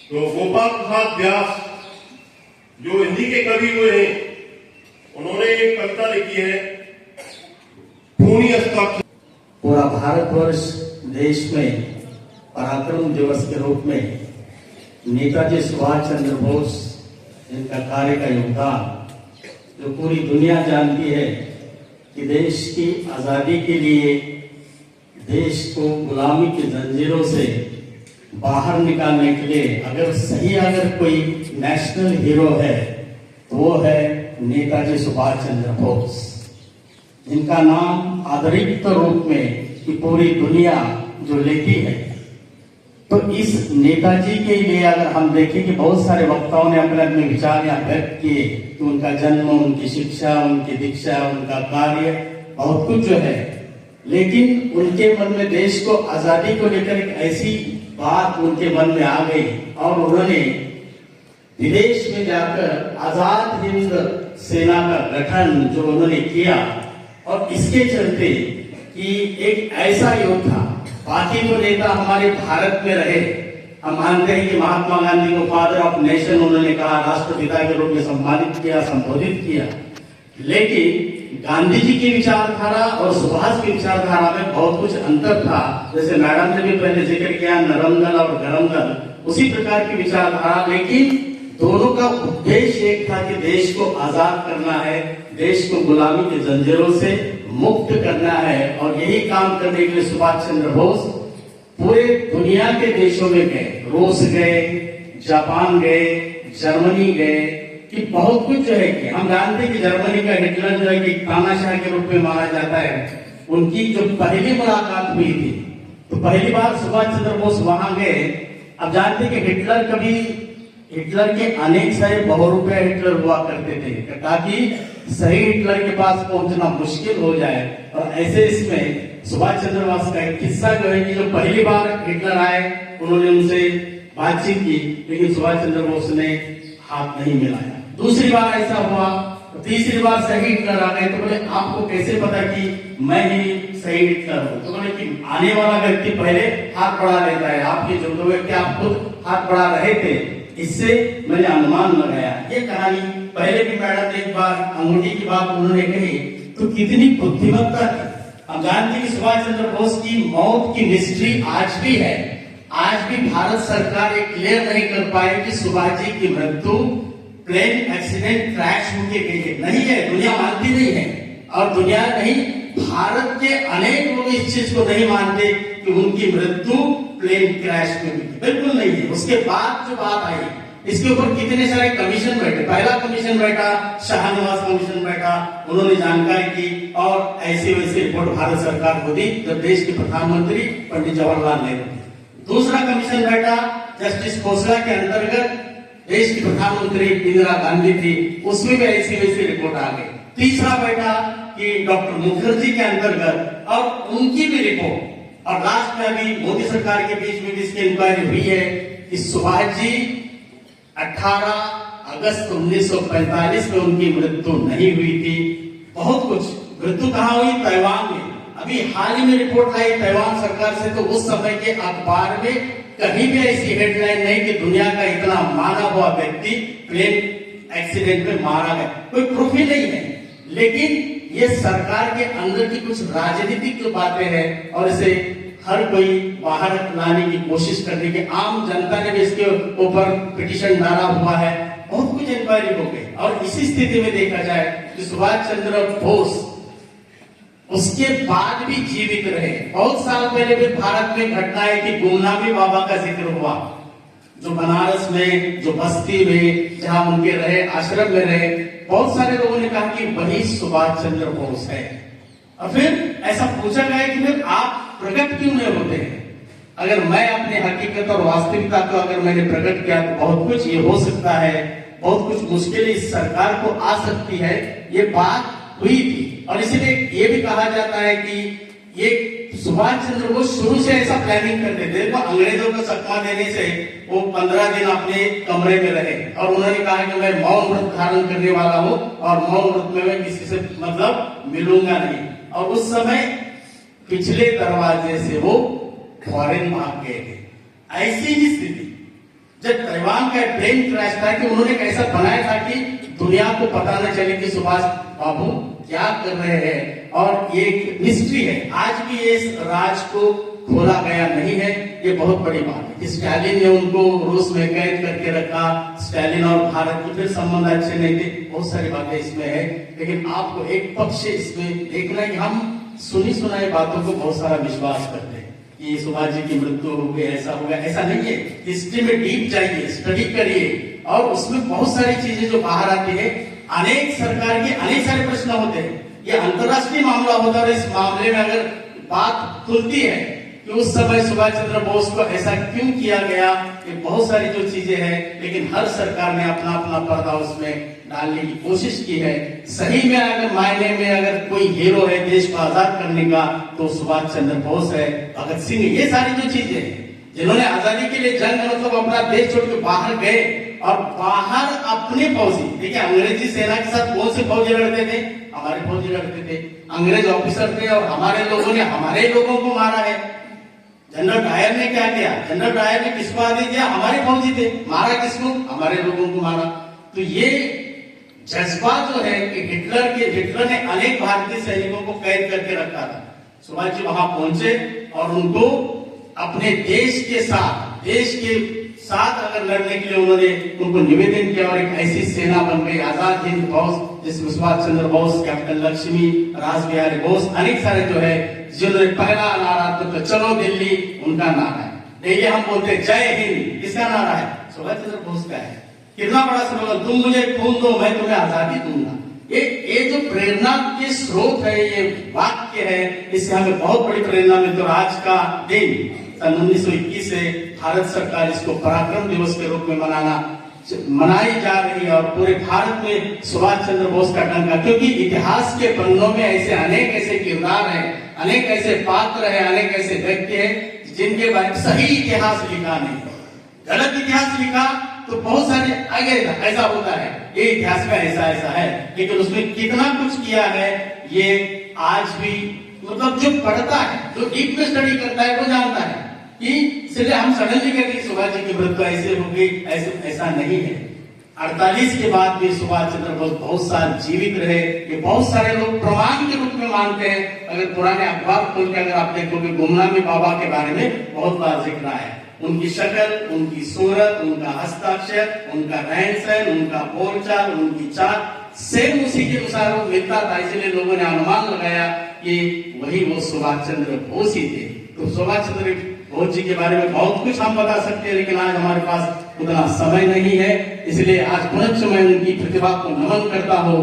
तो गोपाल प्रसाद व्यास जो हिंदी के कवि हुए हैं, उन्होंने एक कविता लिखी है खूनी हस्ताक्षर। पूरा भारतवर्ष देश में पराक्रम दिवस के रूप में नेताजी सुभाष चंद्र बोस इनका कार्य का योगदान जो पूरी दुनिया जानती है कि देश की आजादी के लिए देश को गुलामी की जंजीरों से बाहर निकालने के लिए अगर कोई नेशनल हीरो है तो वो है नेताजी सुभाष चंद्र बोस, जिनका नाम आदरित रूप में कि पूरी दुनिया जो लेती है। तो इस नेताजी के लिए अगर हम देखें कि बहुत सारे वक्ताओं ने अपने अपने विचार यहाँ व्यक्त किए कि उनका जन्म, उनकी शिक्षा, उनकी दीक्षा, उनका कार्य, बहुत कुछ जो है, लेकिन उनके मन में देश को आजादी को लेकर एक ऐसी बात उनके मन में आ गई और उन्होंने विदेश में जाकर आजाद हिंद सेना का गठन जो उन्होंने किया। और इसके चलते कि एक ऐसा योद्धा, बाकी तो नेता हमारे भारत में रहे, हम मानते हैं कि महात्मा गांधी को फादर ऑफ नेशन उन्होंने कहा, राष्ट्रपिता के रूप में सम्मानित किया, संबोधित किया, लेकिन गांधी जी की विचारधारा और सुभाष की विचारधारा में बहुत कुछ अंतर था। जैसे मैडम ने भी पहले जिक्र किया नरम दल और गरम दल, उसी प्रकार की विचारधारा, लेकिन दोनों का उद्देश्य एक था कि देश को आजाद करना है, देश को गुलामी के जंजीरों से मुक्त करना है। और यही काम करने के लिए सुभाष चंद्र बोस पूरे दुनिया के देशों में गए, रूस गए, जापान गए, जर्मनी गए, कि बहुत कुछ जो है कि हम जानते हैं कि जर्मनी का हिटलर जो है कि तानाशाह के रूप में माना जाता है। उनकी जो पहली मुलाकात हुई थी तो पहली बार सुभाष चंद्र बोस वहां गए। अब जानते हैं कि हिटलर के अनेक सारे बहुरूपये हिटलर हुआ करते थे ताकि सही हिटलर के पास पहुंचना मुश्किल हो जाए। और ऐसे इसमें सुभाष चंद्र बोस का एक किस्सा जो है कि जो पहली बार हिटलर आए, उन्होंने उनसे बातचीत की, लेकिन सुभाष चंद्र बोस ने हाथ नहीं मिलाया। दूसरी बार ऐसा हुआ, तो तीसरी बार सही हिटलर आ गए, तो बोले आपको कैसे पता कि मैं ही सही हिटलर हूं? तो बोले कि आने वाला व्यक्ति पहले हाथ बढ़ा लेता है, आपके जो व्यक्ति आप खुद हाथ बढ़ा रहे थे, इससे मैंने अनुमान लगाया। ये कहानी पहले भी मैडम ने एक बार अंगूठी की बात उन्होंने कही, तो कितनी बुद्धिमत्ता थी। हम जानते हैं कि सुभाष चंद्र बोस की मौत की मिस्ट्री आज भी है। आज भी भारत सरकार ये क्लियर नहीं कर पाई कि सुभाष जी की मृत्यु प्लेन एक्सीडेंट क्रैश होके गई है, नहीं है, दुनिया मानती नहीं है। और दुनिया नहीं, भारत के अनेक लोग इस चीज को नहीं मानते कि उनकी मृत्यु प्लेन क्रैश में हुई, बिल्कुल नहीं है। उसके बाद जो बात आई, इसके ऊपर कितने सारे कमीशन बैठे। पहला कमीशन बैठा, शाहनवाज कमीशन बैठा, उन्होंने जानकारी की और ऐसी वैसी रिपोर्ट भारत सरकार को दी जब देश के प्रधानमंत्री पंडित जवाहरलाल नेहरू। दूसरा कमीशन बैठा जस्टिस खोसला के अंतर्गत, देश की प्रधानमंत्री इंदिरा गांधी थी, उसमें भी ऐसी वैसी रिपोर्ट आ गई। तीसरा बैठा कि डॉक्टर मुखर्जी के अंतर्गत और उनकी भी रिपोर्ट। और लास्ट में अभी मोदी सरकार के बीच में भी इसकी इंक्वायरी हुई है कि सुभाष जी 18 अगस्त 1945 में उनकी मृत्यु नहीं हुई थी। बहुत कुछ मृत्यु कहाँ हुई? ताइवान में। अभी हाल ही में रिपोर्ट आई ताइवान सरकार से, तो उस समय के अखबार में कहीं भी ऐसी हेडलाइन नहीं कि दुनिया का इतना माना हुआ व्यक्ति प्लेन एक्सीडेंट में मारा गया, कोई प्रूफ ही नहीं है। लेकिन ये सरकार के अंदर की कुछ राजनीतिक जो बातें हैं और इसे हर कोई बाहर लाने की कोशिश करने की, आम जनता ने भी इसके ऊपर पिटीशन डाला हुआ है, बहुत कुछ इंक्वायरी हो गई। और इसी स्थिति में देखा जाए कि सुभाष चंद्र बोस उसके बाद भी जीवित रहे। बहुत साल पहले भी भारत में घटना है कि गुमनामी बाबा का जिक्र हुआ, जो बनारस में, जो बस्ती में, जहां उनके रहे, आश्रम में रहे, बहुत सारे लोगों ने कहा कि वही सुभाष चंद्र बोस है। और फिर ऐसा पूछा गया कि फिर आप प्रकट क्यों नहीं होते हैं? अगर मैं अपने हकीकत और वास्तविकता को अगर मैंने प्रकट किया तो बहुत कुछ ये हो सकता है, बहुत कुछ मुश्किलें इस सरकार को आ सकती है, ये बात हुई थी। और इसीलिए ये भी कहा जाता है कि ये सुभाष चंद्र बोस शुरू से ऐसा प्लानिंग करते थे। वो अंग्रेजों को चकमा देने से वो 15 दिन अपने कमरे में रहे और उन्होंने कहा कि मैं मौन व्रत धारण करने वाला हूँ और मौन व्रत में मैं किसी से मतलब मिलूंगा नहीं। और उस समय पिछले दरवाजे से वो फॉरेन भाग गए थे। ऐसी ही स्थिति जब ताइवान का प्लेन क्रैश था कि उन्होंने कैसा बनाया था कि दुनिया को पता न चले कि सुभाष बाबू क्या कर रहे हैं, और ये एक मिस्ट्री है। आज भी इस राज को खोला गया नहीं है, ये बहुत बड़ी बात है। स्टालिन ने उनको रूस में कैद करके रखा, स्टालिन और भारत के फिर संबंध अच्छे नहीं थे, बहुत सारी बातें इसमें है। लेकिन आपको एक पक्ष इसमें देखना है कि हम सुनी सुनाई बातों को बहुत सारा विश्वास करते हैं कि सुभाष जी की मृत्यु हो गई, ऐसा हो गया, ऐसा नहीं है। हिस्ट्री में डीप जाइए, स्टडी करिए, और उसमें बहुत सारी चीजें जो बाहर आती है, अनेक सरकार के अनेक सारे प्रश्न होते हैं। ये अंतरराष्ट्रीय मामला होता है, और इस मामले में अगर बात खुलती है कि उस समय सुभाष चंद्र बोस को ऐसा क्यों किया गया, ये बहुत सारी जो चीजें हैं, लेकिन हर सरकार ने अपना अपना पर्दा उसमें डालने की कोशिश की है। सही में अगर मायने में अगर कोई हीरो है देश को आजाद करने का, तो सुभाष चंद्र बोस है, भगत सिंह, ये सारी जो चीजें हैं जिन्होंने आजादी के लिए जंग, मतलब अपना देश छोड़ के बाहर गए, और बाहर अपने फौजी, देखिए अंग्रेजी सेना के साथ कौन से फौजी लड़ते थे, हमारे फौजी लड़ते थे, अंग्रेज ऑफिसर थे, और हमारे लोगों ने हमारे लोगों को मारा है। जनरल डायर ने क्या किया, जनरल डायर ने किसको आदेश दिया, हमारे फौजी थे, मारा किसको, हमारे लोगों को मारा। तो ये जज्बा जो है कि हिटलर ने अनेक भारतीय सैनिकों को कैद करके रखा था। सुभाष जी वहां पहुंचे और उनको अपने देश के साथ अगर लड़ने के लिए उन्होंने उनको निवेदन किया, और एक ऐसी सेना बन गई आजाद हिंद फौज, जिसमें सुभाष चंद्र बोस, कैप्टन लक्ष्मी, रासबिहारी बोस, अनेक सारे जो है, जिन्होंने पहला नारा तो चलो दिल्ली, उनका नारा है। डेली हम बोलते जय हिंद, किसका नारा है, सुभाष चंद्र बोस का है। कितना बड़ा स्लोगन, तुम मुझे खून दो मैं तुम्हें आजादी दूंगा। ये जो प्रेरणा के स्रोत है, ये वाक्य है, इससे हमें बहुत बड़ी प्रेरणा मिलती है। और आज का दिन सन 1921 से भारत सरकार इसको पराक्रम दिवस के रूप में मनाई जा रही है, और पूरे भारत में सुभाष चंद्र बोस का डंका, क्योंकि इतिहास के पन्नों में ऐसे अनेक ऐसे किरदार हैं, अनेक ऐसे पात्र हैं, अनेक ऐसे व्यक्ति हैं जिनके बारे में सही इतिहास लिखा नहीं, गलत इतिहास लिखा तो बहुत सारे आगे ऐसा होता है, ये इतिहास में ऐसा ऐसा है, लेकिन उसमें कितना कुछ किया है ये आज भी, मतलब जो पढ़ता है, जो डीप में स्टडी करता है, वो जानता है कि इसलिए हम सडनली कहते हैं सुभाष जी की मृत्यु ऐसे हो गई, ऐसा नहीं है। 48 के बाद भी सुभाष चंद्र बोस बहुत साल जीवित रहे, ये बहुत सारे लोग प्रमाण के रूप में मानते हैं। अगर पुराने अखबार खोल के अगर आप देखोगे, गुमनामी बाबा के बारे में बहुत बार जिक्र है, उनकी शक्ल, उनकी सूरत, उनका हस्ताक्षर, उनका रहन सहन, उनका बोलचाल, उनकी चाल सेम उसी के अनुसार वो मिलता था, इसलिए लोगों ने अनुमान लगाया कि वही वो सुभाष चंद्र बोस ही थे। तो सुभाष चंद्र बोस जी के बारे में बहुत कुछ हम बता सकते हैं, लेकिन आज हमारे पास उतना समय नहीं है, इसलिए आज पुनः मैं उनकी प्रतिभा को नमन करता हूँ।